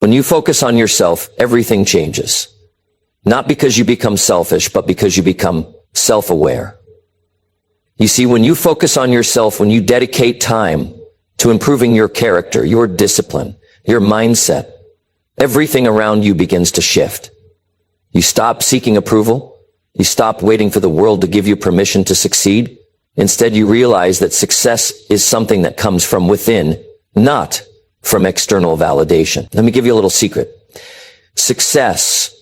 When you focus on yourself, everything changes. Not because you become selfish, but because you become self-aware. You see, when you focus on yourself, when you dedicate time to improving your character, your discipline, your mindset, everything around you begins to shift. You stop seeking approval. You stop waiting for the world to give you permission to succeed. Instead, you realize that success is something that comes from within, not from external validation. Let me give you a little secret. Success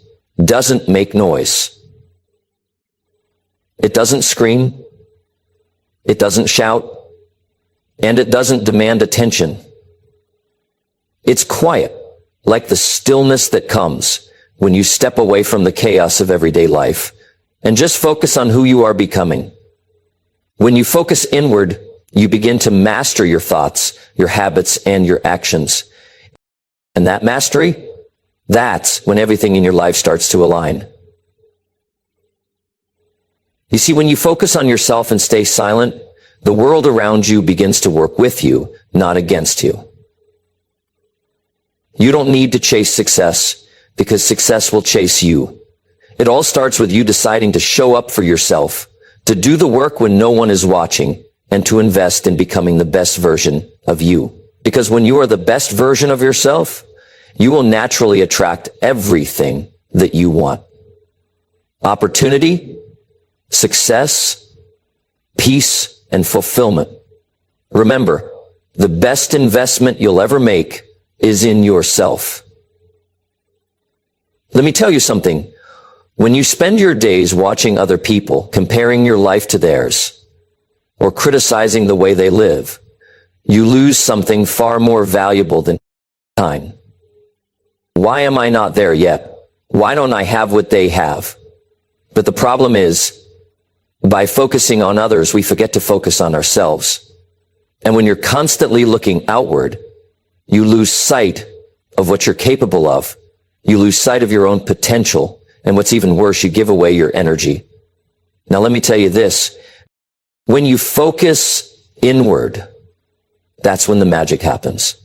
doesn't make noise. It doesn't scream. It doesn't shout. And it doesn't demand attention. It's quiet, like the stillness that comes when you step away from the chaos of everyday life and just focus on who you are becoming. When you focus inward, you begin to master your thoughts, your habits, and your actions. And that mastery, that's when everything in your life starts to align. You see, when you focus on yourself and stay silent, the world around you begins to work with you, not against you. You don't need to chase success because success will chase you. It all starts with you deciding to show up for yourself, to do the work when no one is watching, and to invest in becoming the best version of you. Because when you are the best version of yourself, you will naturally attract everything that you want. Opportunity, success, peace, and fulfillment. Remember, the best investment you'll ever make is in yourself. Let me tell you something. When you spend your days watching other people, comparing your life to theirs, or criticizing the way they live, you lose something far more valuable than time. Why am I not there yet? Why don't I have what they have? But the problem is, by focusing on others, we forget to focus on ourselves. And when you're constantly looking outward, you lose sight of what you're capable of. You lose sight of your own potential. And what's even worse, you give away your energy. Now let me tell you this. When you focus inward, that's when the magic happens.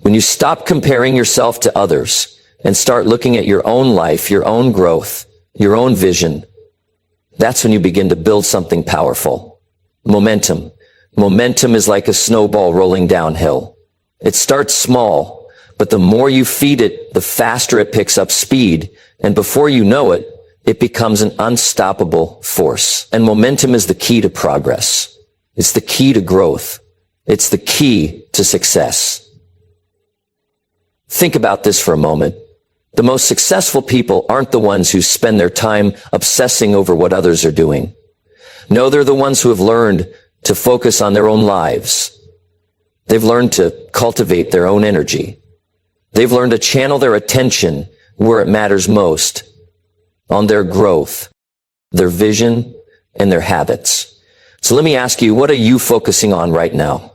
When you stop comparing yourself to others and start looking at your own life, your own growth, your own vision, that's when you begin to build something powerful. Momentum. Momentum is like a snowball rolling downhill. It starts small, but the more you feed it, the faster it picks up speed. And before you know it, it becomes an unstoppable force. And momentum is the key to progress. It's the key to growth. It's the key to success. Think about this for a moment. The most successful people aren't the ones who spend their time obsessing over what others are doing. No, they're the ones who have learned to focus on their own lives. They've learned to cultivate their own energy. They've learned to channel their attention where it matters most, on their growth, their vision, and their habits. So let me ask you, what are you focusing on right now?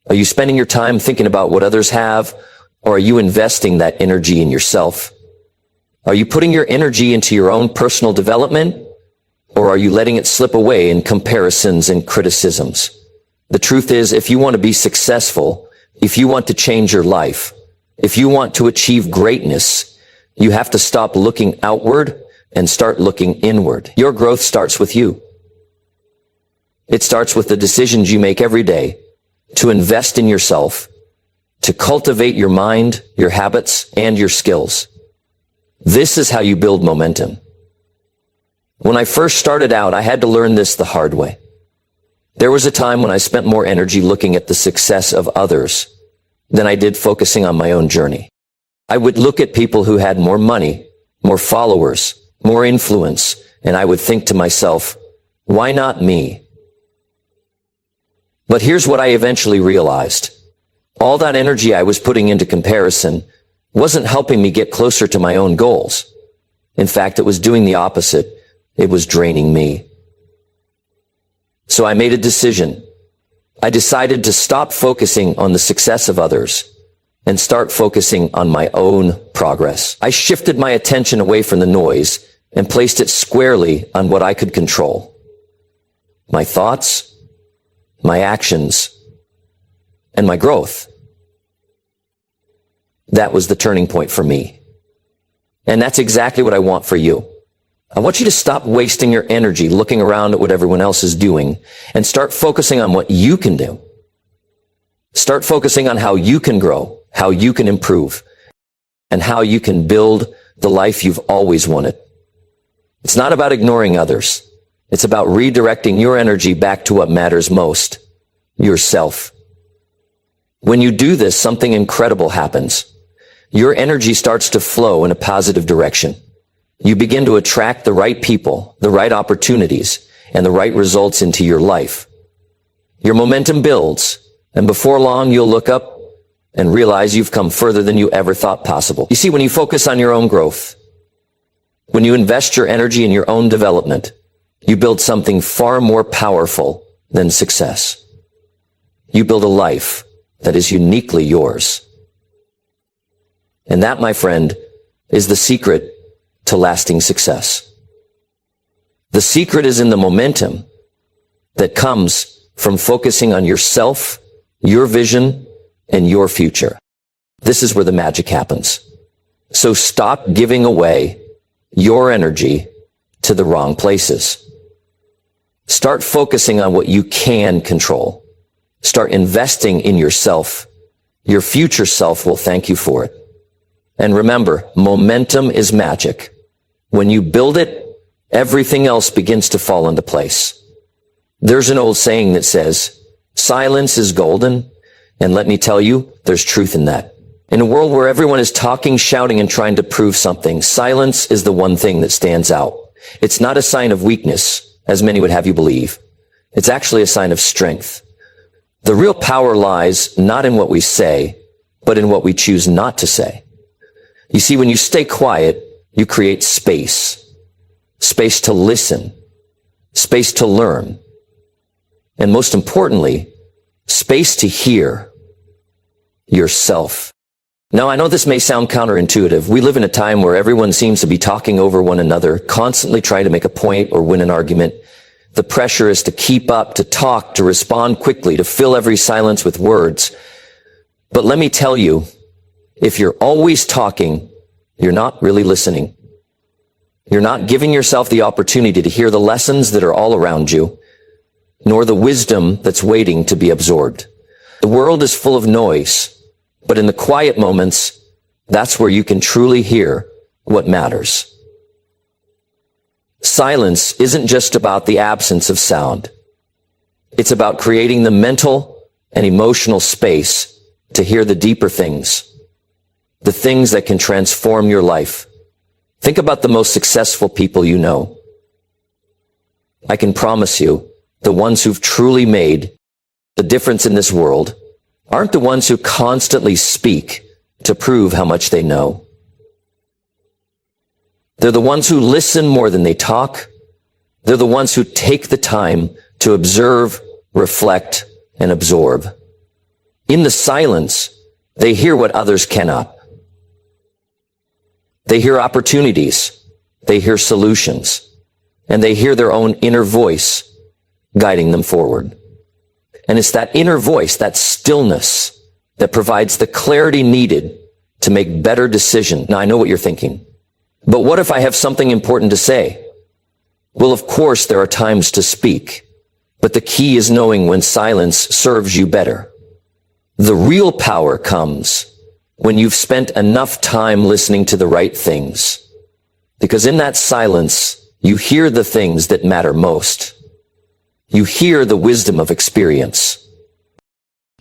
Are you spending your time thinking about what others have, or are you investing that energy in yourself? Are you putting your energy into your own personal development, or are you letting it slip away in comparisons and criticisms? The truth is, if you want to be successful, if you want to change your life, if you want to achieve greatness, you have to stop looking outward and start looking inward. Your growth starts with you. It starts with the decisions you make every day to invest in yourself, to cultivate your mind, your habits, and your skills. This is how you build momentum. When I first started out, I had to learn this the hard way. There was a time when I spent more energy looking at the success of others than I did focusing on my own journey. I would look at people who had more money, more followers, more influence, and I would think to myself, why not me? But here's what I eventually realized. All that energy I was putting into comparison wasn't helping me get closer to my own goals. In fact, it was doing the opposite. It was draining me. So I made a decision. I decided to stop focusing on the success of others and start focusing on my own progress. I shifted my attention away from the noise and placed it squarely on what I could control. My thoughts, my actions, and my growth. That was the turning point for me. And that's exactly what I want for you. I want you to stop wasting your energy looking around at what everyone else is doing and start focusing on what you can do. Start focusing on how you can grow, how you can improve, and how you can build the life you've always wanted. It's not about ignoring others. It's about redirecting your energy back to what matters most, yourself. When you do this, something incredible happens. Your energy starts to flow in a positive direction. You begin to attract the right people, the right opportunities, and the right results into your life. Your momentum builds, and before long you'll look up and realize you've come further than you ever thought possible. You see, when you focus on your own growth, when you invest your energy in your own development, you build something far more powerful than success. You build a life that is uniquely yours. And that, my friend, is the secret to lasting success. The secret is in the momentum that comes from focusing on yourself, your vision, and your future. This is where the magic happens. So stop giving away your energy to the wrong places. Start focusing on what you can control. Start investing in yourself. Your future self will thank you for it. And remember, momentum is magic. When you build it, everything else begins to fall into place. There's an old saying that says, silence is golden, and let me tell you, there's truth in that. In a world where everyone is talking, shouting, and trying to prove something, silence is the one thing that stands out. It's not a sign of weakness, as many would have you believe. It's actually a sign of strength. The real power lies not in what we say, but in what we choose not to say. You see, when you stay quiet, you create space. Space to listen. Space to learn. And most importantly, space to hear yourself. Now, I know this may sound counterintuitive. We live in a time where everyone seems to be talking over one another, constantly trying to make a point or win an argument. The pressure is to keep up, to talk, to respond quickly, to fill every silence with words. But let me tell you, if you're always talking, you're not really listening. You're not giving yourself the opportunity to hear the lessons that are all around you, nor the wisdom that's waiting to be absorbed. The world is full of noise, but in the quiet moments, that's where you can truly hear what matters. Silence isn't just about the absence of sound. It's about creating the mental and emotional space to hear the deeper things, the things that can transform your life. Think about the most successful people you know. I can promise you, the ones who've truly made the difference in this world aren't the ones who constantly speak to prove how much they know. They're the ones who listen more than they talk. They're the ones who take the time to observe, reflect, and absorb. In the silence, they hear what others cannot. They hear opportunities. They hear solutions. And they hear their own inner voice guiding them forward. And it's that inner voice, that stillness, that provides the clarity needed to make better decisions. Now, I know what you're thinking. But what if I have something important to say? Well, of course, there are times to speak. But the key is knowing when silence serves you better. The real power comes when you've spent enough time listening to the right things. Because in that silence, you hear the things that matter most. You hear the wisdom of experience.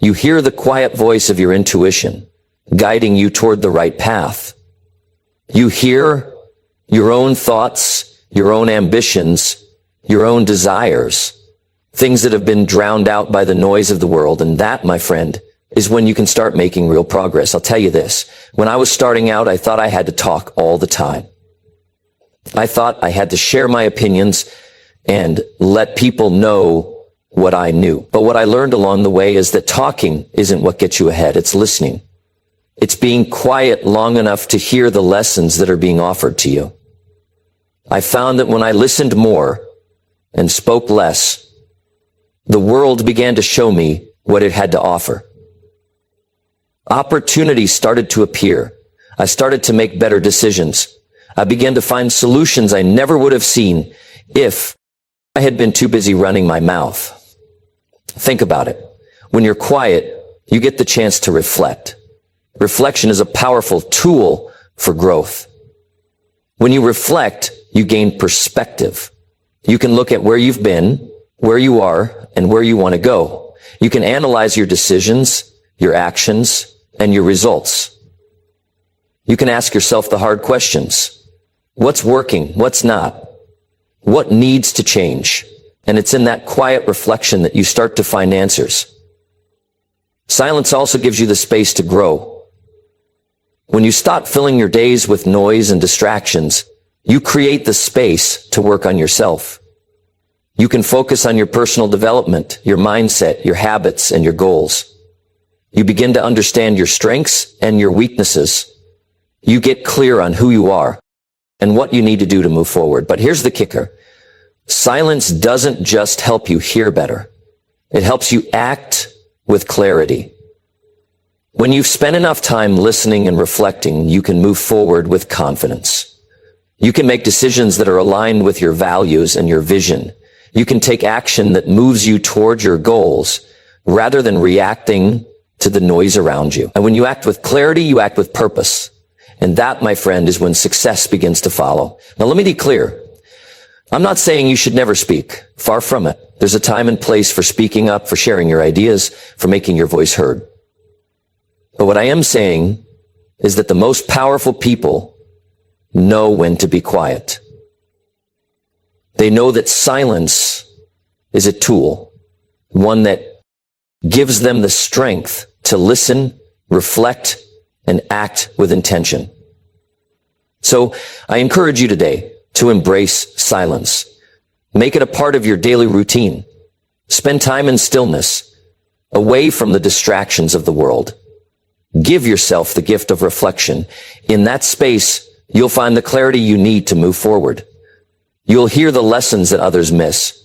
You hear the quiet voice of your intuition, guiding you toward the right path. You hear your own thoughts, your own ambitions, your own desires, things that have been drowned out by the noise of the world. And that, my friend, is when you can start making real progress. I'll tell you this. When I was starting out, I thought I had to talk all the time. I thought I had to share my opinions and let people know what I knew. But what I learned along the way is that talking isn't what gets you ahead. It's listening. It's being quiet long enough to hear the lessons that are being offered to you. I found that when I listened more and spoke less, the world began to show me what it had to offer. Opportunities started to appear. I started to make better decisions. I began to find solutions I never would have seen if I had been too busy running my mouth. Think about it. When you're quiet, you get the chance to reflect. Reflection is a powerful tool for growth. When you reflect, you gain perspective. You can look at where you've been, where you are, and where you want to go. You can analyze your decisions, your actions, and your results. You can ask yourself the hard questions. What's working? What's not? What needs to change? And it's in that quiet reflection that you start to find answers. Silence also gives you the space to grow. When you stop filling your days with noise and distractions, you create the space to work on yourself. You can focus on your personal development, your mindset, your habits, and your goals. You begin to understand your strengths and your weaknesses. You get clear on who you are and what you need to do to move forward. But here's the kicker. Silence doesn't just help you hear better. It helps you act with clarity. When you've spent enough time listening and reflecting, you can move forward with confidence. You can make decisions that are aligned with your values and your vision. You can take action that moves you toward your goals rather than reacting to the noise around you. And when you act with clarity, you act with purpose. And that, my friend, is when success begins to follow. Now, let me be clear. I'm not saying you should never speak. Far from it. There's a time and place for speaking up, for sharing your ideas, for making your voice heard. But what I am saying is that the most powerful people know when to be quiet. They know that silence is a tool, one that gives them the strength to listen, reflect, and act with intention. So I encourage you today to embrace silence. Make it a part of your daily routine. Spend time in stillness, away from the distractions of the world. Give yourself the gift of reflection. In that space, you'll find the clarity you need to move forward. You'll hear the lessons that others miss.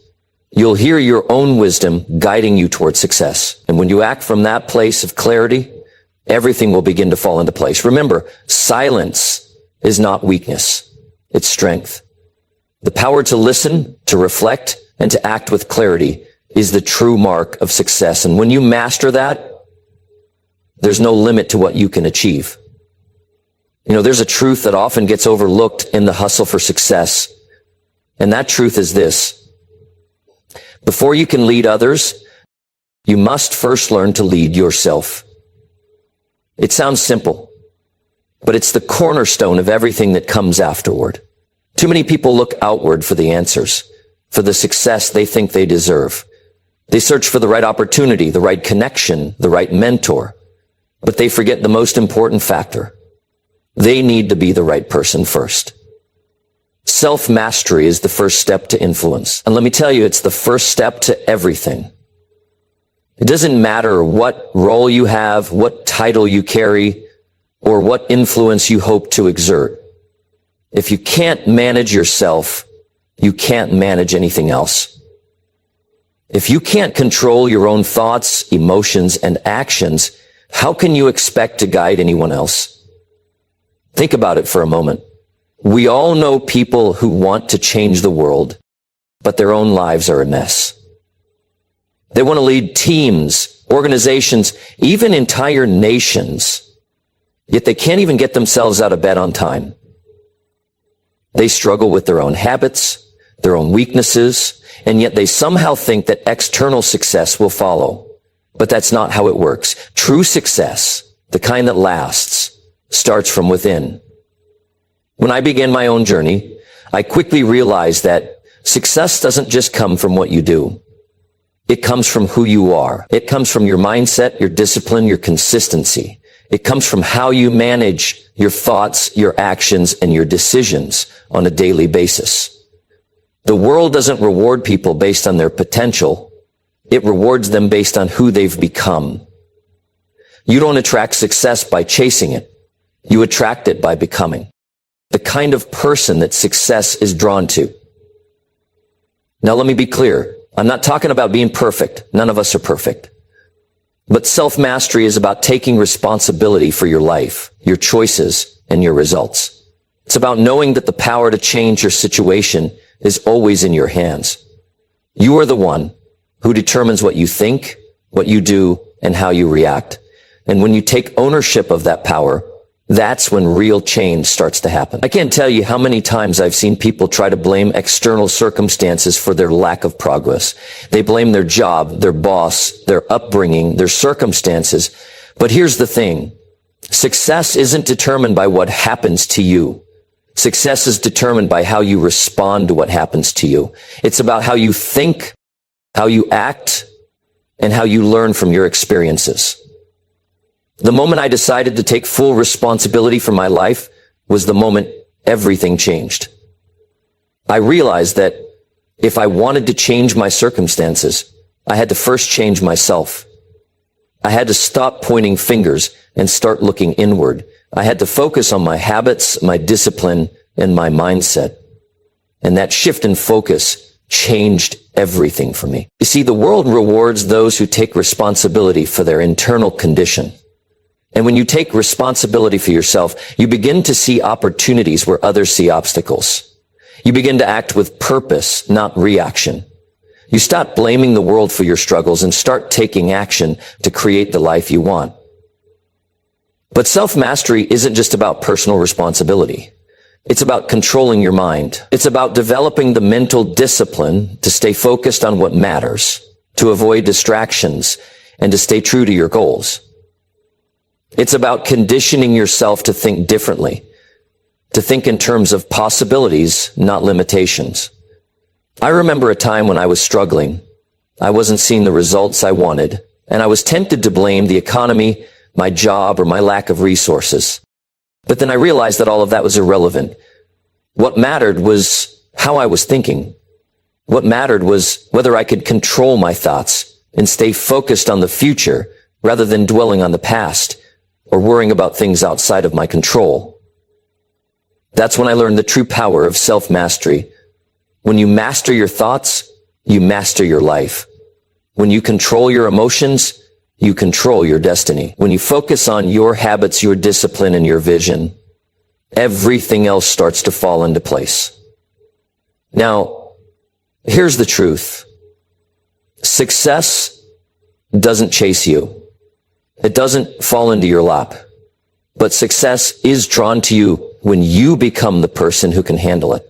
You'll hear your own wisdom guiding you toward success. And when you act from that place of clarity, everything will begin to fall into place. Remember, silence is not weakness. It's strength. The power to listen, to reflect, and to act with clarity is the true mark of success. And when you master that, there's no limit to what you can achieve. You know, there's a truth that often gets overlooked in the hustle for success. And that truth is this. Before you can lead others, you must first learn to lead yourself. It sounds simple, but it's the cornerstone of everything that comes afterward. Too many people look outward for the answers, for the success they think they deserve. They search for the right opportunity, the right connection, the right mentor, but they forget the most important factor. They need to be the right person first. Self-mastery is the first step to influence. And let me tell you, it's the first step to everything. It doesn't matter what role you have, what title you carry, or what influence you hope to exert. If you can't manage yourself, you can't manage anything else. If you can't control your own thoughts, emotions, and actions, how can you expect to guide anyone else? Think about it for a moment. We all know people who want to change the world, but their own lives are a mess. They want to lead teams, organizations, even entire nations, yet they can't even get themselves out of bed on time. They struggle with their own habits, their own weaknesses, and yet they somehow think that external success will follow. But that's not how it works. True success, the kind that lasts, starts from within. When I began my own journey, I quickly realized that success doesn't just come from what you do. It comes from who you are. It comes from your mindset, your discipline, your consistency. It comes from how you manage your thoughts, your actions, and your decisions on a daily basis. The world doesn't reward people based on their potential. It rewards them based on who they've become. You don't attract success by chasing it. You attract it by becoming the kind of person that success is drawn to. Now let me be clear. I'm not talking about being perfect. None of us are perfect. But self-mastery is about taking responsibility for your life, your choices, and your results. It's about knowing that the power to change your situation is always in your hands. You are the one who determines what you think, what you do, and how you react. And when you take ownership of that power, that's when real change starts to happen. I can't tell you how many times I've seen people try to blame external circumstances for their lack of progress. They blame their job, their boss, their upbringing, their circumstances. But here's the thing. Success isn't determined by what happens to you. Success is determined by how you respond to what happens to you. It's about how you think, how you act, and how you learn from your experiences. The moment I decided to take full responsibility for my life was the moment everything changed. I realized that if I wanted to change my circumstances, I had to first change myself. I had to stop pointing fingers and start looking inward. I had to focus on my habits, my discipline, and my mindset. And that shift in focus changed everything for me. You see, the world rewards those who take responsibility for their internal condition. And when you take responsibility for yourself, you begin to see opportunities where others see obstacles. You begin to act with purpose, not reaction. You stop blaming the world for your struggles and start taking action to create the life you want. But self-mastery isn't just about personal responsibility. It's about controlling your mind. It's about developing the mental discipline to stay focused on what matters, to avoid distractions, and to stay true to your goals. It's about conditioning yourself to think differently, to think in terms of possibilities, not limitations. I remember a time when I was struggling. I wasn't seeing the results I wanted, and I was tempted to blame the economy, my job, or my lack of resources. But then I realized that all of that was irrelevant. What mattered was how I was thinking. What mattered was whether I could control my thoughts and stay focused on the future rather than dwelling on the past or worrying about things outside of my control. That's when I learned the true power of self-mastery. When you master your thoughts, you master your life. When you control your emotions, you control your destiny. When you focus on your habits, your discipline, and your vision, everything else starts to fall into place. Now, here's the truth. Success doesn't chase you. It doesn't fall into your lap. But success is drawn to you when you become the person who can handle it.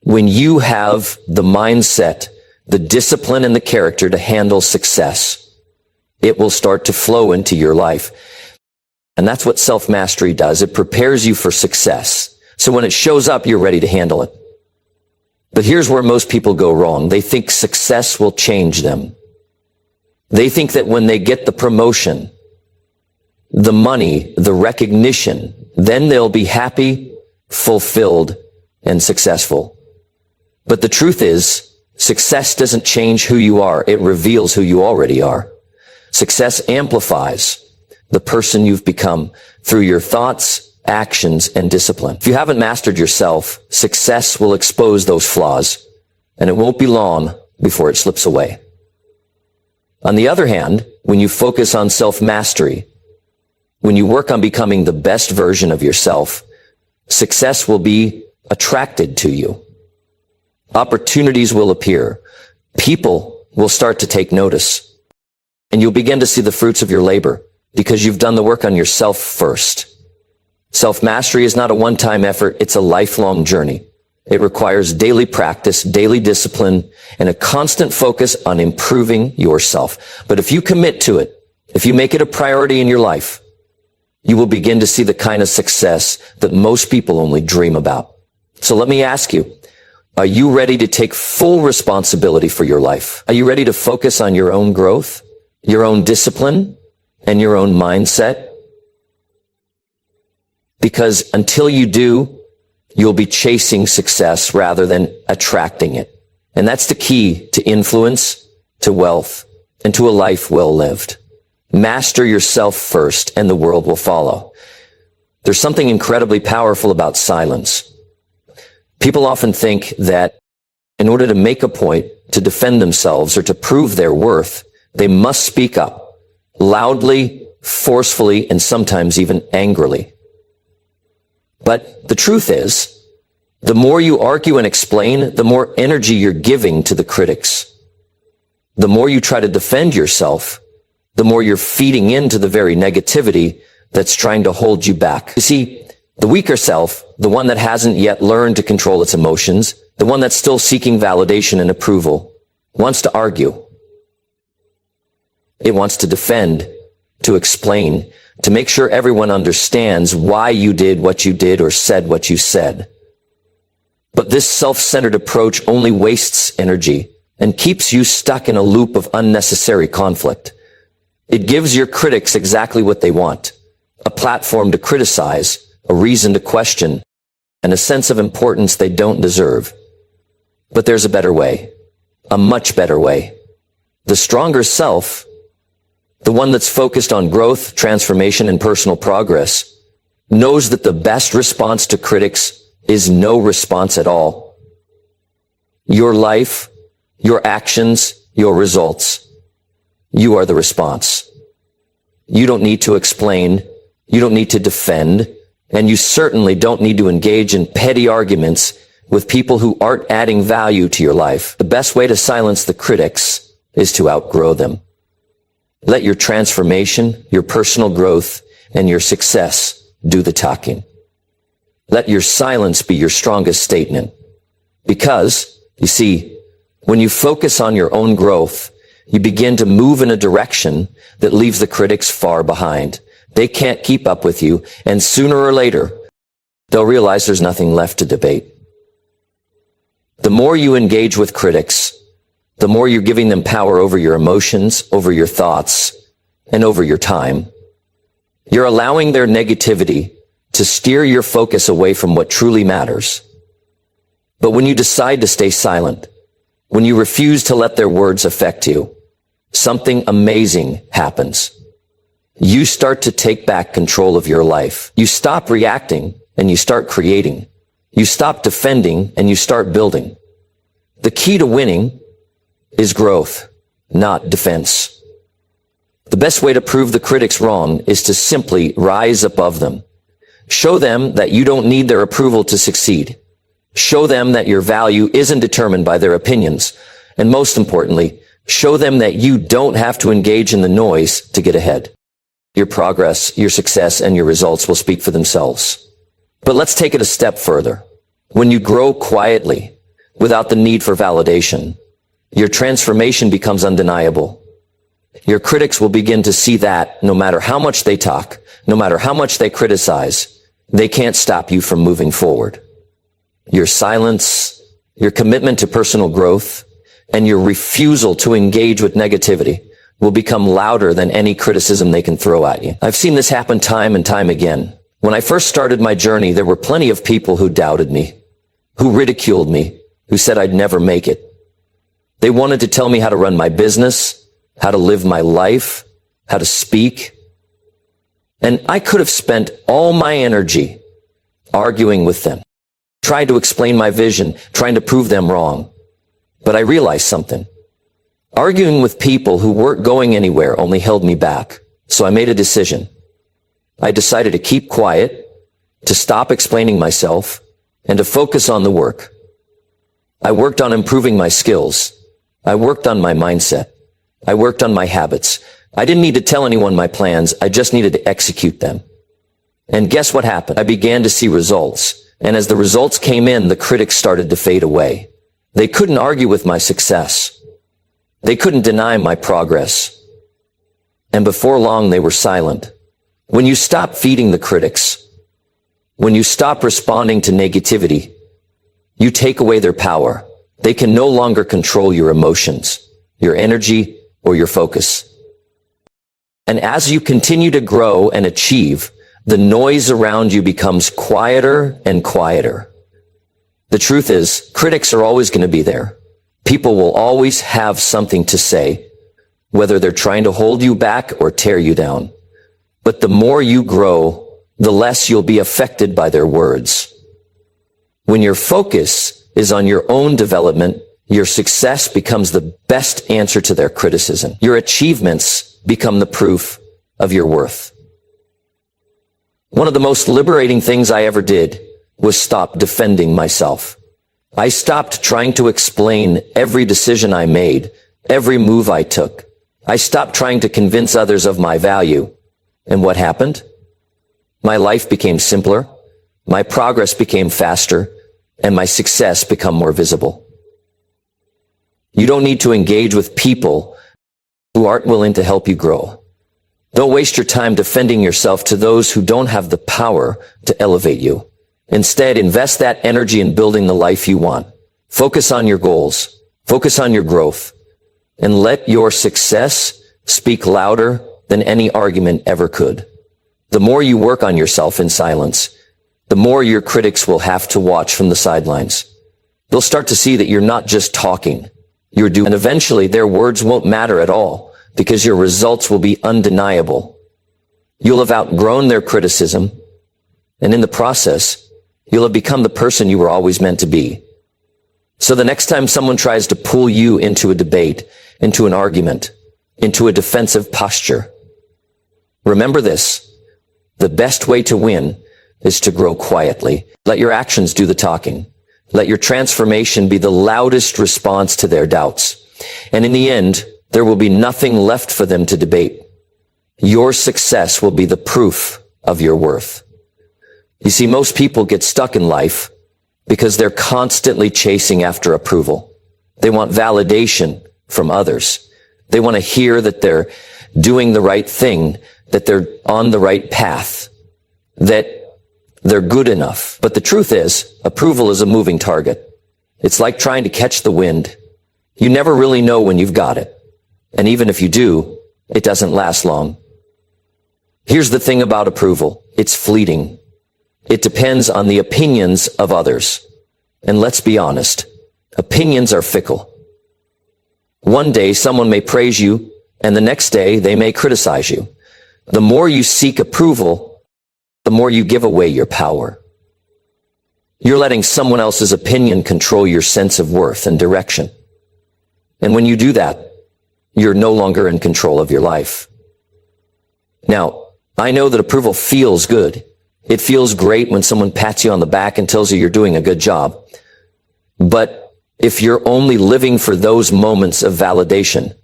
When you have the mindset, the discipline, and the character to handle success, it will start to flow into your life. And that's what self-mastery does. It prepares you for success. So when it shows up, you're ready to handle it. But here's where most people go wrong. They think success will change them. They think that when they get the promotion, the money, the recognition, then they'll be happy, fulfilled, and successful. But the truth is, success doesn't change who you are. It reveals who you already are. Success amplifies the person you've become through your thoughts, actions, and discipline. If you haven't mastered yourself, success will expose those flaws, and it won't be long before it slips away. On the other hand, when you focus on self-mastery, when you work on becoming the best version of yourself, success will be attracted to you. Opportunities will appear. People will start to take notice. And you'll begin to see the fruits of your labor because you've done the work on yourself first. Self-mastery is not a one-time effort. It's a lifelong journey. It requires daily practice, daily discipline, and a constant focus on improving yourself. But if you commit to it, if you make it a priority in your life, you will begin to see the kind of success that most people only dream about. So let me ask you, are you ready to take full responsibility for your life? Are you ready to focus on your own growth, your own discipline, and your own mindset? Because until you do, you'll be chasing success rather than attracting it. And that's the key to influence, to wealth, and to a life well lived. Master yourself first, and the world will follow. There's something incredibly powerful about silence. People often think that in order to make a point, to defend themselves, or to prove their worth, they must speak up. loudly, forcefully, and sometimes even angrily. But the truth is, the more you argue and explain, the more energy you're giving to the critics. The more you try to defend yourself, the more you're feeding into the very negativity that's trying to hold you back. You see, the weaker self, the one that hasn't yet learned to control its emotions, the one that's still seeking validation and approval, wants to argue. It wants to defend, to explain, to make sure everyone understands why you did what you did or said what you said. But this self-centered approach only wastes energy and keeps you stuck in a loop of unnecessary conflict. It gives your critics exactly what they want: a platform to criticize, a reason to question, and a sense of importance they don't deserve. But there's a better way, a much better way. The stronger self, the one that's focused on growth, transformation, and personal progress, knows that the best response to critics is no response at all. Your life, your actions, your results. You are the response. You don't need to explain, you don't need to defend, and you certainly don't need to engage in petty arguments with people who aren't adding value to your life. The best way to silence the critics is to outgrow them. Let your transformation, your personal growth, and your success do the talking. Let your silence be your strongest statement. Because, you see, when you focus on your own growth, you begin to move in a direction that leaves the critics far behind. They can't keep up with you, and sooner or later, they'll realize there's nothing left to debate. The more you engage with critics, the more you're giving them power over your emotions, over your thoughts, and over your time. You're allowing their negativity to steer your focus away from what truly matters. But when you decide to stay silent, when you refuse to let their words affect you, something amazing happens. You start to take back control of your life. You stop reacting and you start creating. You stop defending and you start building. The key to winning is growth, not defense. The best way to prove the critics wrong is to simply rise above them. Show them that you don't need their approval to succeed. Show them that your value isn't determined by their opinions. And most importantly, show them that you don't have to engage in the noise to get ahead. Your progress, your success, and your results will speak for themselves. But let's take it a step further. When you grow quietly, without the need for validation, your transformation becomes undeniable. Your critics will begin to see that no matter how much they talk, no matter how much they criticize, they can't stop you from moving forward. Your silence, your commitment to personal growth, and your refusal to engage with negativity will become louder than any criticism they can throw at you. I've seen this happen time and time again. When I first started my journey, there were plenty of people who doubted me, who ridiculed me, who said I'd never make it. They wanted to tell me how to run my business, how to live my life, how to speak. And I could have spent all my energy arguing with them, trying to explain my vision, trying to prove them wrong. But I realized something. Arguing with people who weren't going anywhere only held me back. So I made a decision. I decided to keep quiet, to stop explaining myself, and to focus on the work. I worked on improving my skills. I worked on my mindset. I worked on my habits. I didn't need to tell anyone my plans. I just needed to execute them. And guess what happened? I began to see results. And as the results came in, the critics started to fade away. They couldn't argue with my success. They couldn't deny my progress. And before long, they were silent. When you stop feeding the critics, when you stop responding to negativity, you take away their power. They can no longer control your emotions, your energy, or your focus. And as you continue to grow and achieve, the noise around you becomes quieter and quieter. The truth is, critics are always going to be there. People will always have something to say, whether they're trying to hold you back or tear you down. But the more you grow, the less you'll be affected by their words. When your focus is on your own development, your success becomes the best answer to their criticism. Your achievements become the proof of your worth. One of the most liberating things I ever did was stop defending myself. I stopped trying to explain every decision I made, every move I took. I stopped trying to convince others of my value. And what happened? My life became simpler, my progress became faster, and my success became more visible. You don't need to engage with people who aren't willing to help you grow. Don't waste your time defending yourself to those who don't have the power to elevate you. Instead, invest that energy in building the life you want. Focus on your goals. Focus on your growth. And let your success speak louder than any argument ever could. The more you work on yourself in silence, the more your critics will have to watch from the sidelines. They'll start to see that you're not just talking, you're doing, and eventually their words won't matter at all because your results will be undeniable. You'll have outgrown their criticism, and in the process, you'll have become the person you were always meant to be. So the next time someone tries to pull you into a debate, into an argument, into a defensive posture, remember this: the best way to win is to grow quietly. Let your actions do the talking. Let your transformation be the loudest response to their doubts. And in the end, there will be nothing left for them to debate. Your success will be the proof of your worth. You see, most people get stuck in life because they're constantly chasing after approval. They want validation from others. They want to hear that they're doing the right thing, that they're on the right path, that they're good enough. But the truth is, approval is a moving target. It's like trying to catch the wind. You never really know when you've got it. And even if you do, it doesn't last long. Here's the thing about approval. It's fleeting. It depends on the opinions of others. And let's be honest, opinions are fickle. One day someone may praise you, and the next day they may criticize you. The more you seek approval, the more you give away your power. You're letting someone else's opinion control your sense of worth and direction. And when you do that, you're no longer in control of your life. Now, I know that approval feels good. It feels great when someone pats you on the back and tells you you're doing a good job. But if you're only living for those moments of validation,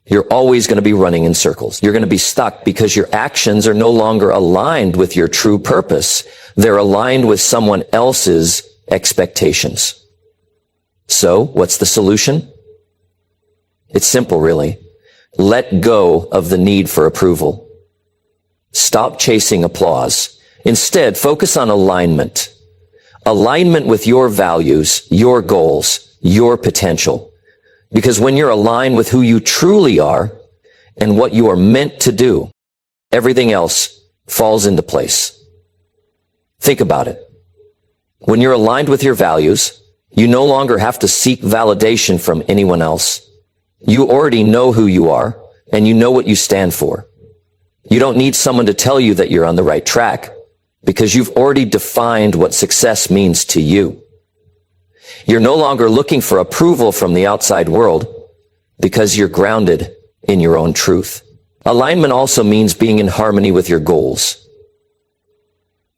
you're always going to be running in circles. You're going to be stuck because your actions are no longer aligned with your true purpose. They're aligned with someone else's expectations. So, what's the solution? It's simple, really. Let go of the need for approval. Stop chasing applause. Instead, focus on alignment. Alignment with your values, your goals, your potential. Because when you're aligned with who you truly are and what you are meant to do, everything else falls into place. Think about it. When you're aligned with your values, you no longer have to seek validation from anyone else. You already know who you are, and you know what you stand for. You don't need someone to tell you that you're on the right track, because you've already defined what success means to you. You're no longer looking for approval from the outside world, because you're grounded in your own truth. Alignment also means being in harmony with your goals.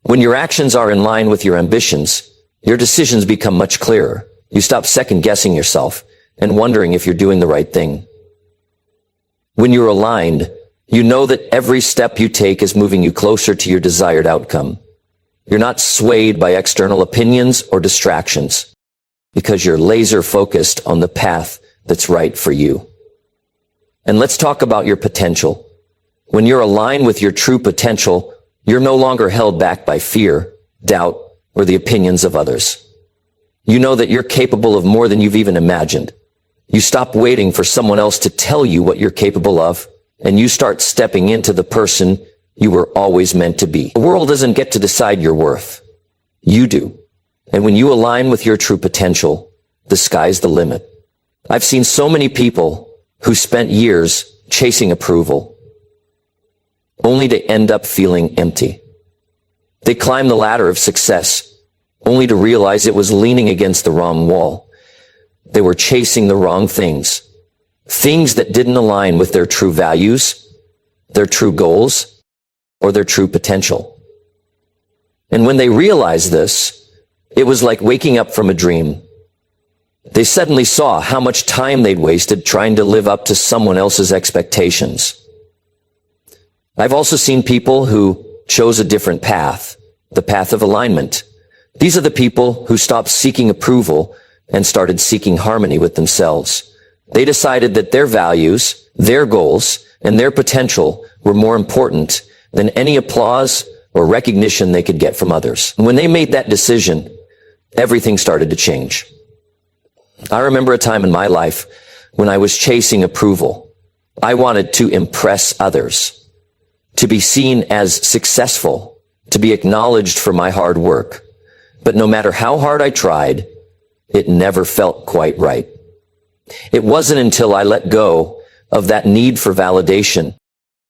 When your actions are in line with your ambitions, your decisions become much clearer. You stop second-guessing yourself and wondering if you're doing the right thing. When you're aligned, you know that every step you take is moving you closer to your desired outcome. You're not swayed by external opinions or distractions, because you're laser focused on the path that's right for you. And let's talk about your potential. When you're aligned with your true potential, you're no longer held back by fear, doubt, or the opinions of others. You know that you're capable of more than you've even imagined. You stop waiting for someone else to tell you what you're capable of, and you start stepping into the person you were always meant to be. The world doesn't get to decide your worth. You do. And when you align with your true potential, the sky's the limit. I've seen so many people who spent years chasing approval, only to end up feeling empty. They climbed the ladder of success, only to realize it was leaning against the wrong wall. They were chasing the wrong things, things that didn't align with their true values, their true goals, or their true potential. And when they realized this, it was like waking up from a dream. They suddenly saw how much time they'd wasted trying to live up to someone else's expectations. I've also seen people who chose a different path, the path of alignment. These are the people who stopped seeking approval and started seeking harmony with themselves. They decided that their values, their goals, and their potential were more important than any applause or recognition they could get from others. And when they made that decision, everything started to change. I remember a time in my life when I was chasing approval. I wanted to impress others, to be seen as successful, to be acknowledged for my hard work. But no matter how hard I tried, it never felt quite right. It wasn't until I let go of that need for validation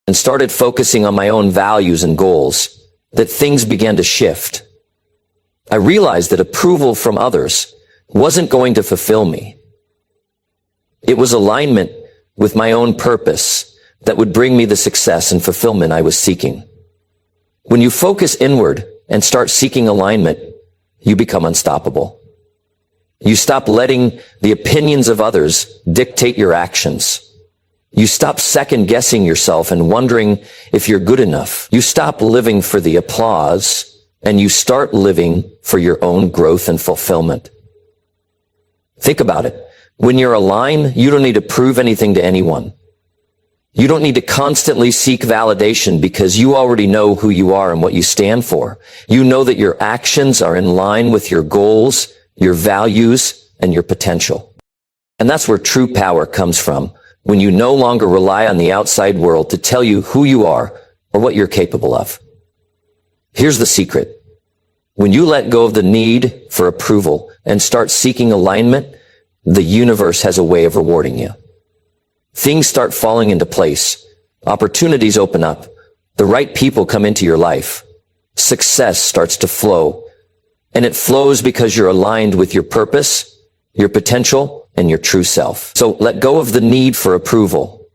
and started focusing on my own values and goals that things began to shift. I realized that approval from others wasn't going to fulfill me. It was alignment with my own purpose that would bring me the success and fulfillment I was seeking. When you focus inward and start seeking alignment, you become unstoppable. You stop letting the opinions of others dictate your actions. You stop second-guessing yourself and wondering if you're good enough. You stop living for the applause, and you start living for your own growth and fulfillment. Think about it. When you're aligned, you don't need to prove anything to anyone. You don't need to constantly seek validation because you already know who you are and what you stand for. You know that your actions are in line with your goals, your values, and your potential. And that's where true power comes from, when you no longer rely on the outside world to tell you who you are or what you're capable of. Here's the secret. When you let go of the need for approval and start seeking alignment, the universe has a way of rewarding you. Things start falling into place. Opportunities open up. The right people come into your life. Success starts to flow. And it flows because you're aligned with your purpose, your potential, and your true self. So let go of the need for approval.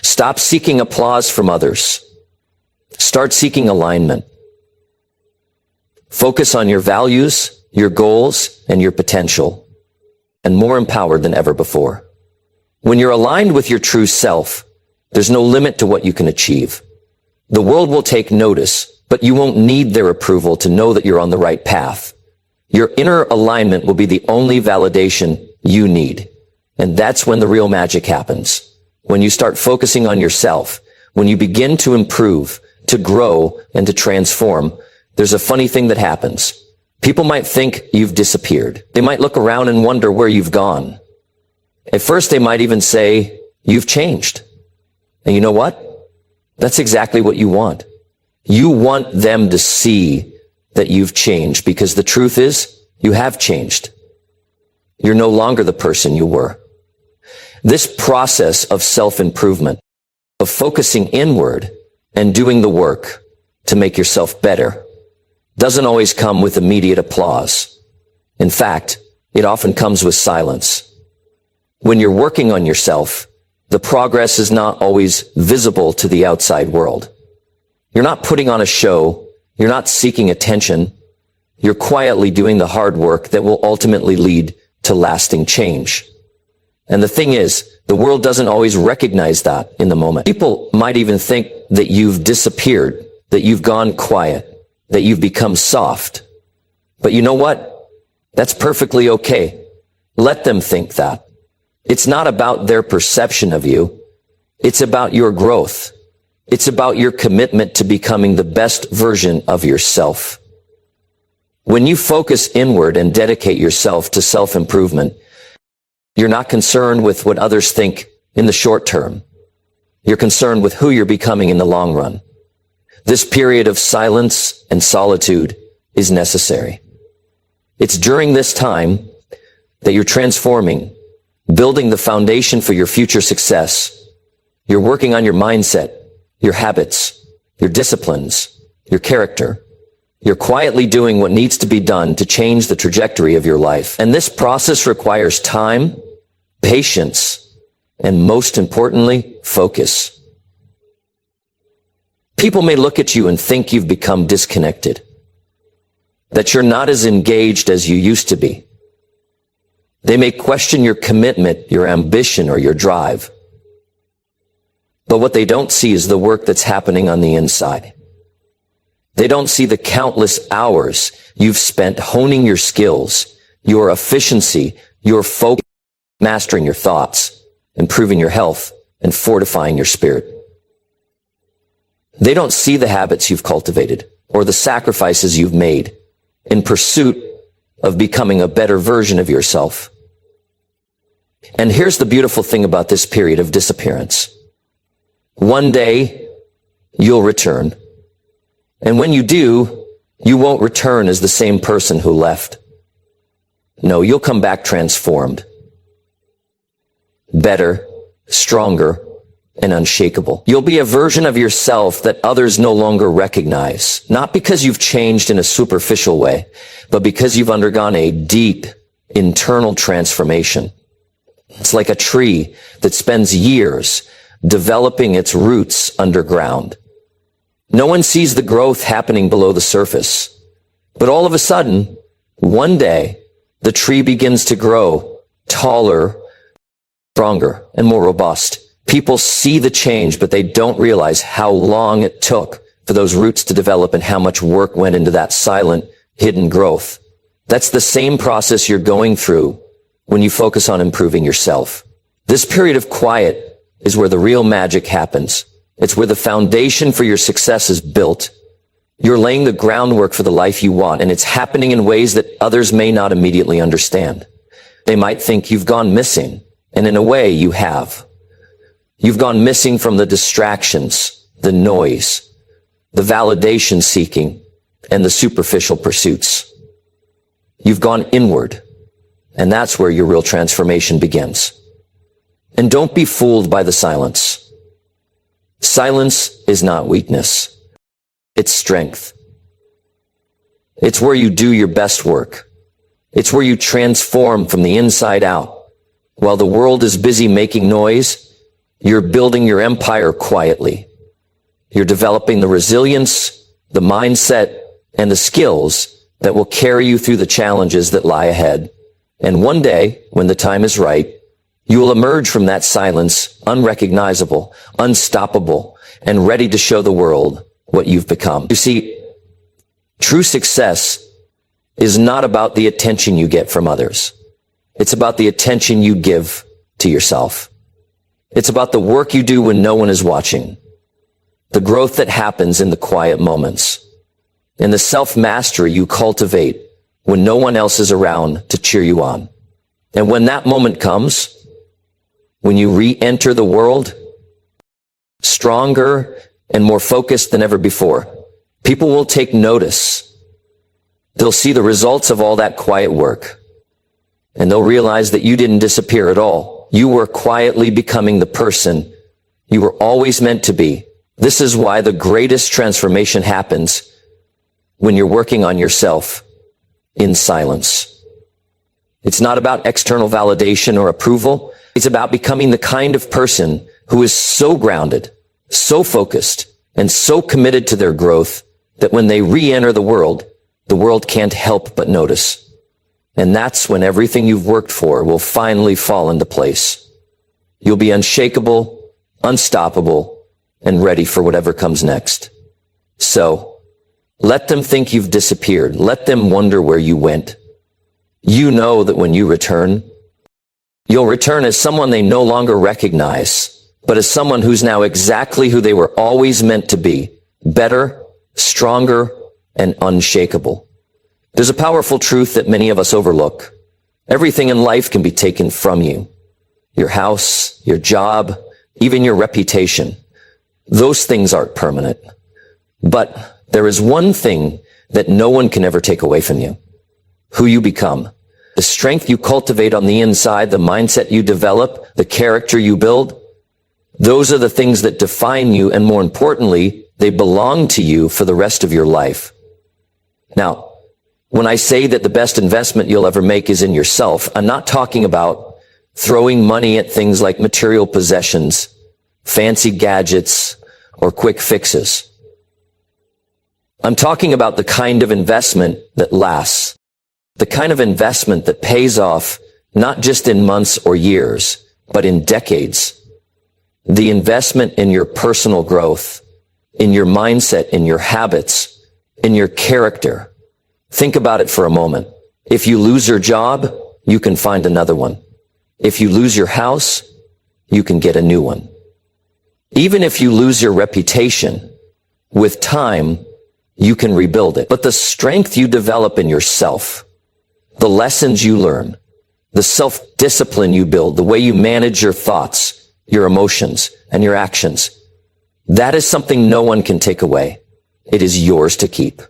Stop seeking applause from others. Start seeking alignment. Focus on your values, your goals, and your potential, and more empowered than ever before. When you're aligned with your true self, there's no limit to what you can achieve. The world will take notice, but you won't need their approval to know that you're on the right path. Your inner alignment will be the only validation you need. And that's when the real magic happens. When you start focusing on yourself, when you begin to improve, to grow, and to transform, there's a funny thing that happens. People might think you've disappeared. They might look around and wonder where you've gone. At first, they might even say, you've changed. And you know what? That's exactly what you want. You want them to see that you've changed, because the truth is, you have changed. You're no longer the person you were. This process of self-improvement, of focusing inward and doing the work to make yourself better, doesn't always come with immediate applause. In fact, it often comes with silence. When you're working on yourself, the progress is not always visible to the outside world. You're not putting on a show. You're not seeking attention. You're quietly doing the hard work that will ultimately lead to lasting change. And the thing is, the world doesn't always recognize that in the moment. People might even think that you've disappeared, that you've gone quiet, that you've become soft. But you know what? That's perfectly okay. Let them think that. It's not about their perception of you. It's about your growth. It's about your commitment to becoming the best version of yourself. When you focus inward and dedicate yourself to self-improvement, you're not concerned with what others think in the short term. You're concerned with who you're becoming in the long run. This period of silence and solitude is necessary. It's during this time that you're transforming, building the foundation for your future success. You're working on your mindset, your habits, your disciplines, your character. You're quietly doing what needs to be done to change the trajectory of your life. And this process requires time, patience, and most importantly, focus. People may look at you and think you've become disconnected, that you're not as engaged as you used to be. They may question your commitment, your ambition, or your drive. But what they don't see is the work that's happening on the inside. They don't see the countless hours you've spent honing your skills, your efficiency, your focus, mastering your thoughts, improving your health, and fortifying your spirit. They don't see the habits you've cultivated or the sacrifices you've made in pursuit of becoming a better version of yourself. And here's the beautiful thing about this period of disappearance. One day, you'll return. And when you do, you won't return as the same person who left. No, you'll come back transformed, better, stronger, and unshakable. You'll be a version of yourself that others no longer recognize, not because you've changed in a superficial way, but because you've undergone a deep internal transformation. It's like a tree that spends years developing its roots underground. No one sees the growth happening below the surface, but all of a sudden, one day, the tree begins to grow taller, stronger, and more robust. People see the change, but they don't realize how long it took for those roots to develop and how much work went into that silent, hidden growth. That's the same process you're going through when you focus on improving yourself. This period of quiet is where the real magic happens. It's where the foundation for your success is built. You're laying the groundwork for the life you want, and it's happening in ways that others may not immediately understand. They might think you've gone missing, and in a way you have. You've gone missing from the distractions, the noise, the validation seeking, and the superficial pursuits. You've gone inward, and that's where your real transformation begins. And don't be fooled by the silence. Silence is not weakness. It's strength. It's where you do your best work. It's where you transform from the inside out. While the world is busy making noise, you're building your empire quietly. You're developing the resilience, the mindset, and the skills that will carry you through the challenges that lie ahead. And one day, when the time is right, you will emerge from that silence unrecognizable, unstoppable, and ready to show the world what you've become. You see, true success is not about the attention you get from others. It's about the attention you give to yourself. It's about the work you do when no one is watching, the growth that happens in the quiet moments, and the self-mastery you cultivate when no one else is around to cheer you on. And when that moment comes, when you re-enter the world, stronger and more focused than ever before, people will take notice. They'll see the results of all that quiet work, and they'll realize that you didn't disappear at all. You were quietly becoming the person you were always meant to be. This is why the greatest transformation happens when you're working on yourself in silence. It's not about external validation or approval. It's about becoming the kind of person who is so grounded, so focused, and so committed to their growth that when they re-enter the world can't help but notice. And that's when everything you've worked for will finally fall into place. You'll be unshakable, unstoppable, and ready for whatever comes next. So, let them think you've disappeared. Let them wonder where you went. You know that when you return, you'll return as someone they no longer recognize, but as someone who's now exactly who they were always meant to be, better, stronger, and unshakable. There's a powerful truth that many of us overlook. Everything in life can be taken from you. Your house, your job, even your reputation. Those things aren't permanent. But there is one thing that no one can ever take away from you. Who you become. The strength you cultivate on the inside, the mindset you develop, the character you build. Those are the things that define you, and more importantly, they belong to you for the rest of your life. Now, when I say that the best investment you'll ever make is in yourself, I'm not talking about throwing money at things like material possessions, fancy gadgets, or quick fixes. I'm talking about the kind of investment that lasts, the kind of investment that pays off not just in months or years, but in decades. The investment in your personal growth, in your mindset, in your habits, in your character. Think about it for a moment. If you lose your job, you can find another one. If you lose your house, you can get a new one. Even if you lose your reputation, with time, you can rebuild it. But the strength you develop in yourself, the lessons you learn, the self-discipline you build, the way you manage your thoughts, your emotions, and your actions, that is something no one can take away. It is yours to keep.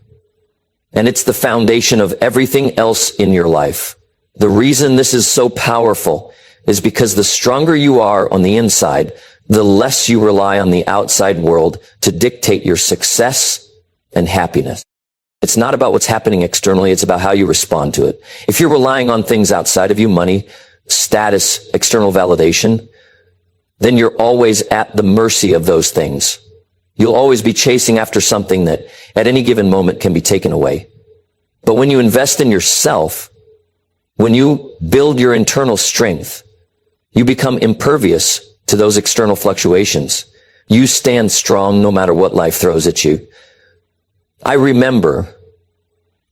And it's the foundation of everything else in your life. The reason this is so powerful is because the stronger you are on the inside, the less you rely on the outside world to dictate your success and happiness. It's not about what's happening externally, it's about how you respond to it. If you're relying on things outside of you, money, status, external validation, then you're always at the mercy of those things. You'll always be chasing after something that at any given moment can be taken away. But when you invest in yourself, when you build your internal strength, you become impervious to those external fluctuations. You stand strong no matter what life throws at you. I remember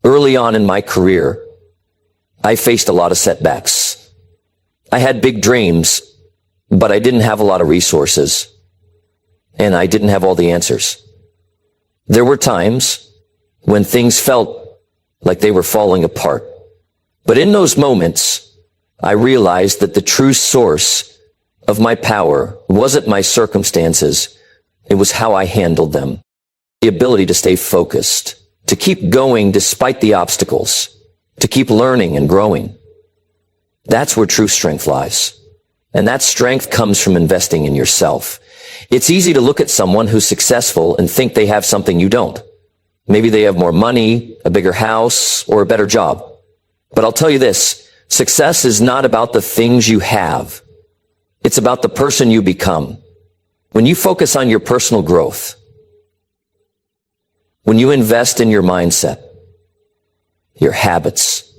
early on in my career, I faced a lot of setbacks. I had big dreams, but I didn't have a lot of resources, and I didn't have all the answers. There were times when things felt like they were falling apart. But in those moments, I realized that the true source of my power wasn't my circumstances, it was how I handled them. The ability to stay focused, to keep going despite the obstacles, to keep learning and growing. That's where true strength lies. And that strength comes from investing in yourself. It's easy to look at someone who's successful and think they have something you don't. Maybe they have more money, a bigger house, or a better job. But I'll tell you this, success is not about the things you have. It's about the person you become. When you focus on your personal growth, when you invest in your mindset, your habits,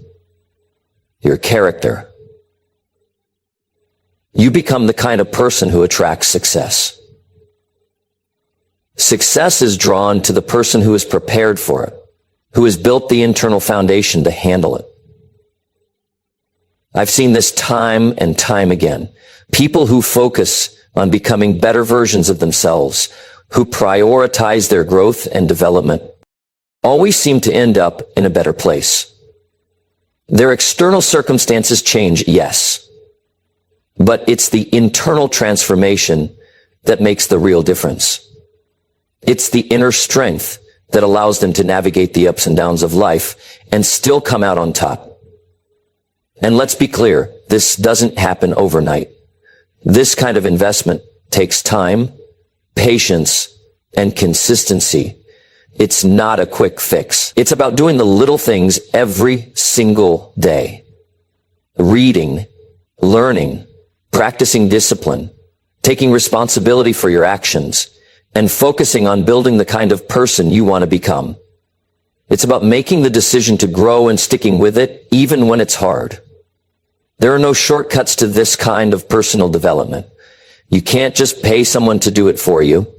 your character, you become the kind of person who attracts success. Success is drawn to the person who is prepared for it, who has built the internal foundation to handle it. I've seen this time and time again. People who focus on becoming better versions of themselves, who prioritize their growth and development, always seem to end up in a better place. Their external circumstances change, yes, but it's the internal transformation that makes the real difference. It's the inner strength that allows them to navigate the ups and downs of life and still come out on top. And let's be clear, this doesn't happen overnight. This kind of investment takes time, patience, and consistency. It's not a quick fix. It's about doing the little things every single day. Reading, learning, practicing discipline, taking responsibility for your actions, and focusing on building the kind of person you want to become. It's about making the decision to grow and sticking with it, even when it's hard. There are no shortcuts to this kind of personal development. You can't just pay someone to do it for you.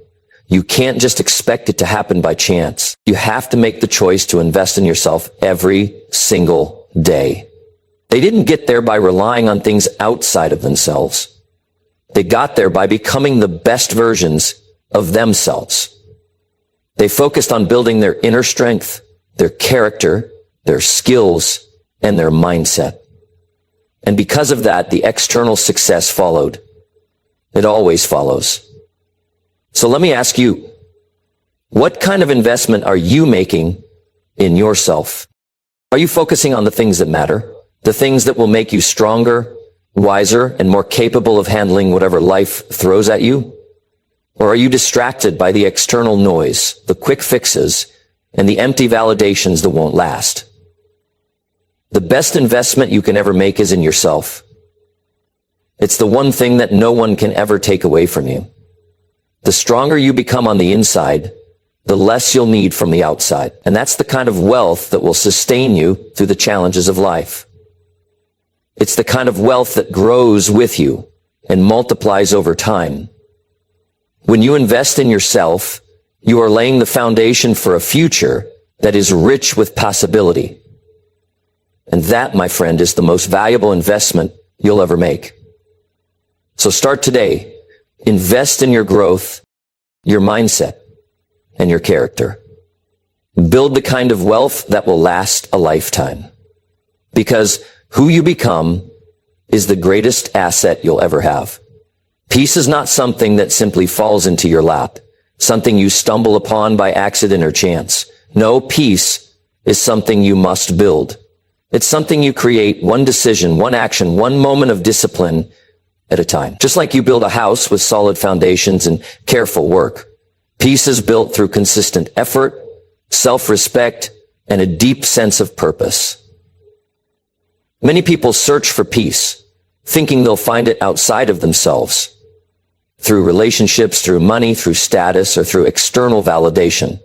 You can't just expect it to happen by chance. You have to make the choice to invest in yourself every single day. They didn't get there by relying on things outside of themselves. They got there by becoming the best versions of themselves. They focused on building their inner strength, their character, their skills, and their mindset. And because of that, the external success followed. It always follows. So let me ask you, what kind of investment are you making in yourself? Are you focusing on the things that matter? The things that will make you stronger, wiser, and more capable of handling whatever life throws at you? Or are you distracted by the external noise, the quick fixes, and the empty validations that won't last? The best investment you can ever make is in yourself. It's the one thing that no one can ever take away from you. The stronger you become on the inside, the less you'll need from the outside. And that's the kind of wealth that will sustain you through the challenges of life. It's the kind of wealth that grows with you and multiplies over time. When you invest in yourself, you are laying the foundation for a future that is rich with possibility. And that, my friend, is the most valuable investment you'll ever make. So start today. Invest in your growth, your mindset, and your character. Build the kind of wealth that will last a lifetime. Because who you become is the greatest asset you'll ever have. Peace is not something that simply falls into your lap, something you stumble upon by accident or chance. No, peace is something you must build. It's something you create one decision, one action, one moment of discipline at a time. Just like you build a house with solid foundations and careful work, peace is built through consistent effort, self-respect, and a deep sense of purpose. Many people search for peace, thinking they'll find it outside of themselves, through relationships, through money, through status, or through external validation.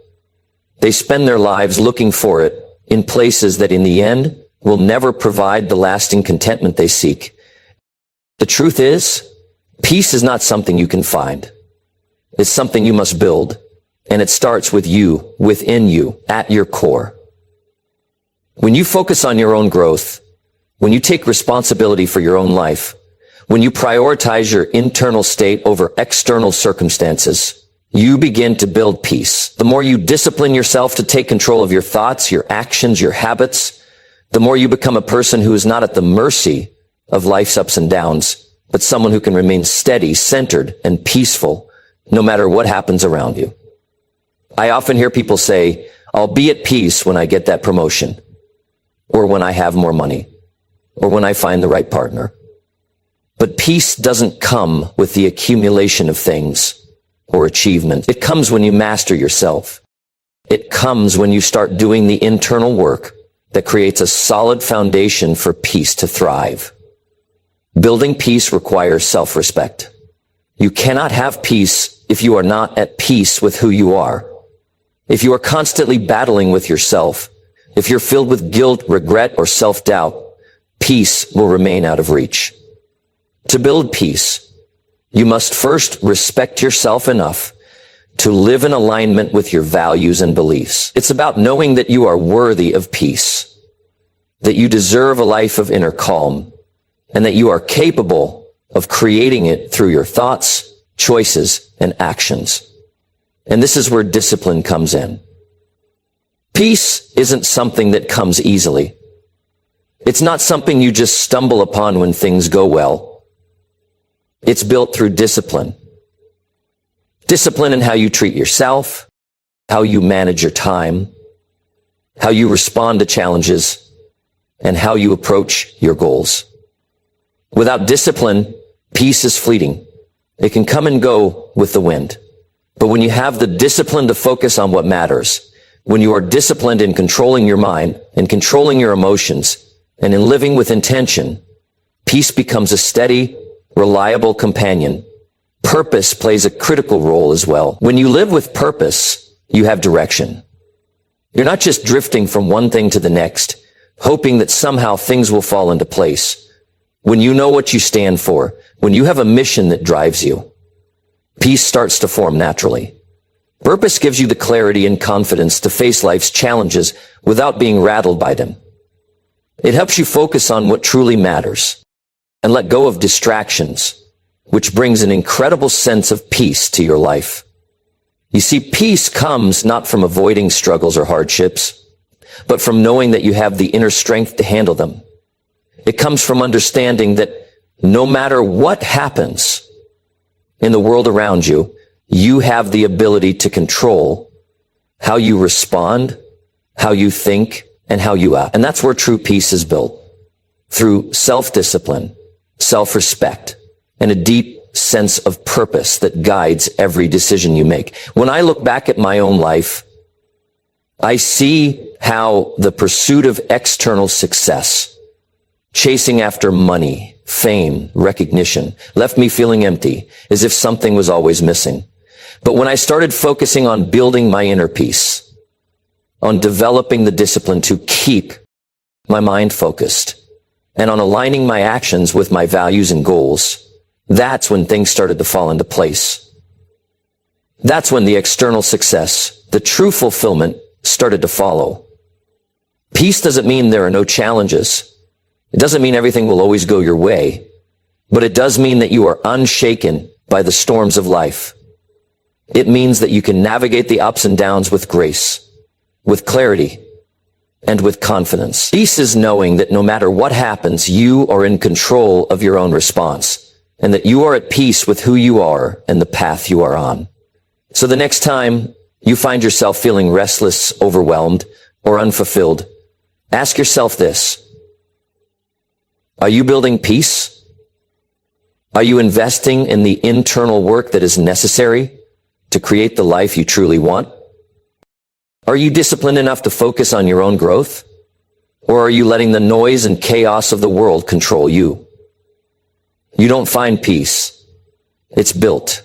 They spend their lives looking for it in places that in the end will never provide the lasting contentment they seek. The truth is, peace is not something you can find. It's something you must build, and it starts with you, within you, at your core. When you focus on your own growth, when you take responsibility for your own life, when you prioritize your internal state over external circumstances, you begin to build peace. The more you discipline yourself to take control of your thoughts, your actions, your habits, the more you become a person who is not at the mercy of life's ups and downs, but someone who can remain steady, centered, and peaceful no matter what happens around you. I often hear people say, I'll be at peace when I get that promotion, or when I have more money, or when I find the right partner. But peace doesn't come with the accumulation of things or achievement. It comes when you master yourself. It comes when you start doing the internal work that creates a solid foundation for peace to thrive. Building peace requires self-respect. You cannot have peace if you are not at peace with who you are. If you are constantly battling with yourself, if you're filled with guilt, regret, or self-doubt, peace will remain out of reach. To build peace, you must first respect yourself enough to live in alignment with your values and beliefs. It's about knowing that you are worthy of peace, that you deserve a life of inner calm, and that you are capable of creating it through your thoughts, choices, and actions. And this is where discipline comes in. Peace isn't something that comes easily. It's not something you just stumble upon when things go well. It's built through discipline. Discipline in how you treat yourself, how you manage your time, how you respond to challenges, and how you approach your goals. Without discipline, peace is fleeting. It can come and go with the wind. But when you have the discipline to focus on what matters, when you are disciplined in controlling your mind and controlling your emotions and in living with intention, peace becomes a steady, reliable companion. Purpose plays a critical role as well. When you live with purpose, you have direction. You're not just drifting from one thing to the next, hoping that somehow things will fall into place. When you know what you stand for, when you have a mission that drives you, peace starts to form naturally. Purpose gives you the clarity and confidence to face life's challenges without being rattled by them. It helps you focus on what truly matters and let go of distractions, which brings an incredible sense of peace to your life. You see, peace comes not from avoiding struggles or hardships, but from knowing that you have the inner strength to handle them. It comes from understanding that no matter what happens in the world around you, you have the ability to control how you respond, how you think, and how you act. And that's where true peace is built, through self-discipline, self-respect, and a deep sense of purpose that guides every decision you make. When I look back at my own life, I see how the pursuit of external success, chasing after money, fame, recognition, left me feeling empty, as if something was always missing. But when I started focusing on building my inner peace, on developing the discipline to keep my mind focused, and on aligning my actions with my values and goals, that's when things started to fall into place. That's when the external success, the true fulfillment, started to follow. Peace doesn't mean there are no challenges. It doesn't mean everything will always go your way, but it does mean that you are unshaken by the storms of life. It means that you can navigate the ups and downs with grace, with clarity, and with confidence. Peace is knowing that no matter what happens, you are in control of your own response, and that you are at peace with who you are and the path you are on. So the next time you find yourself feeling restless, overwhelmed, or unfulfilled, ask yourself this: are you building peace? Are you investing in the internal work that is necessary to create the life you truly want? Are you disciplined enough to focus on your own growth? Or are you letting the noise and chaos of the world control you? You don't find peace. It's built.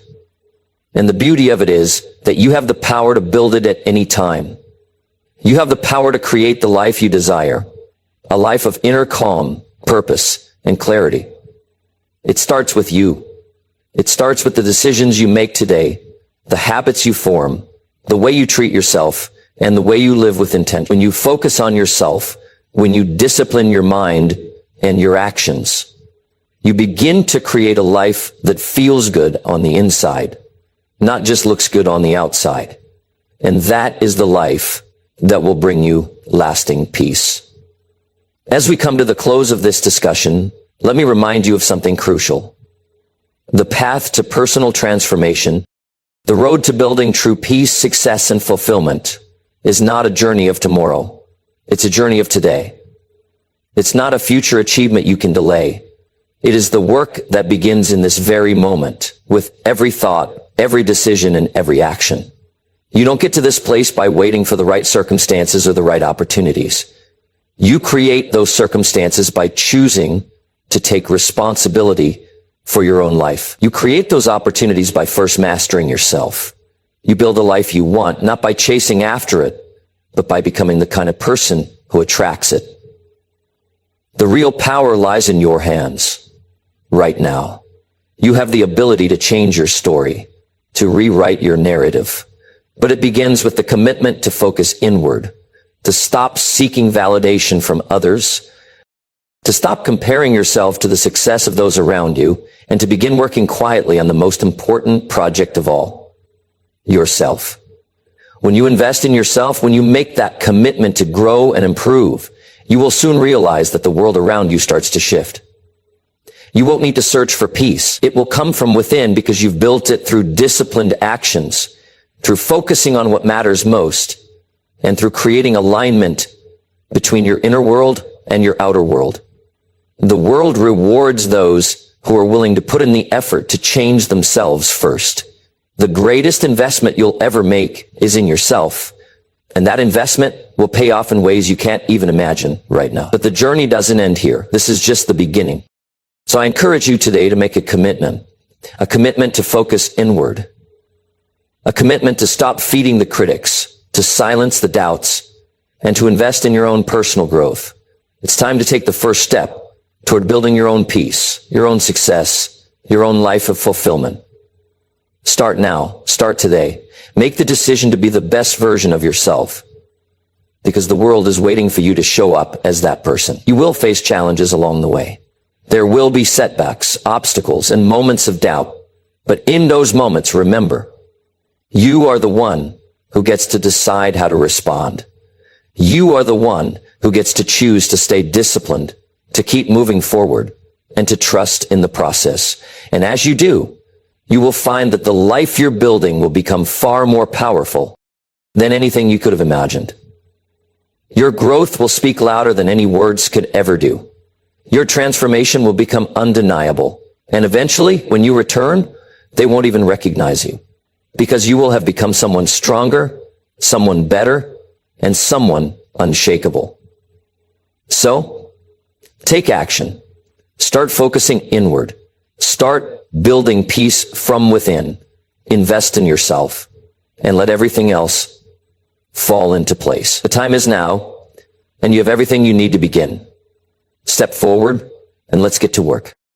And the beauty of it is that you have the power to build it at any time. You have the power to create the life you desire, a life of inner calm, purpose, and clarity. It starts with you. It starts with the decisions you make today, the habits you form, the way you treat yourself, and the way you live with intent. When you focus on yourself, when you discipline your mind and your actions, you begin to create a life that feels good on the inside, not just looks good on the outside. And that is the life that will bring you lasting peace. As we come to the close of this discussion, let me remind you of something crucial. The path to personal transformation, the road to building true peace, success, and fulfillment is not a journey of tomorrow. It's a journey of today. It's not a future achievement you can delay. It is the work that begins in this very moment, with every thought, every decision, and every action. You don't get to this place by waiting for the right circumstances or the right opportunities. You create those circumstances by choosing to take responsibility for your own life. You create those opportunities by first mastering yourself. You build a life you want, not by chasing after it, but by becoming the kind of person who attracts it. The real power lies in your hands, right now. You have the ability to change your story, to rewrite your narrative. But it begins with the commitment to focus inward, to stop seeking validation from others, to stop comparing yourself to the success of those around you, and to begin working quietly on the most important project of all, yourself. When you invest in yourself, when you make that commitment to grow and improve, you will soon realize that the world around you starts to shift. You won't need to search for peace. It will come from within because you've built it through disciplined actions, through focusing on what matters most, and through creating alignment between your inner world and your outer world. The world rewards those who are willing to put in the effort to change themselves first. The greatest investment you'll ever make is in yourself, and that investment will pay off in ways you can't even imagine right now. But the journey doesn't end here. This is just the beginning. So I encourage you today to make a commitment to focus inward, a commitment to stop feeding the critics, to silence the doubts, and to invest in your own personal growth. It's time to take the first step toward building your own peace, your own success, your own life of fulfillment. Start now. Start today. Make the decision to be the best version of yourself, because the world is waiting for you to show up as that person. You will face challenges along the way. There will be setbacks, obstacles, and moments of doubt. But in those moments, remember, you are the one who gets to decide how to respond. You are the one who gets to choose to stay disciplined, to keep moving forward, and to trust in the process. And as you do, you will find that the life you're building will become far more powerful than anything you could have imagined. Your growth will speak louder than any words could ever do. Your transformation will become undeniable. And eventually, when you return, they won't even recognize you, because you will have become someone stronger, someone better, and someone unshakable. So, take action. Start focusing inward. Start building peace from within. invest in yourself, and let everything else fall into place. The time is now, and you have everything you need to begin. Step forward, and let's get to work.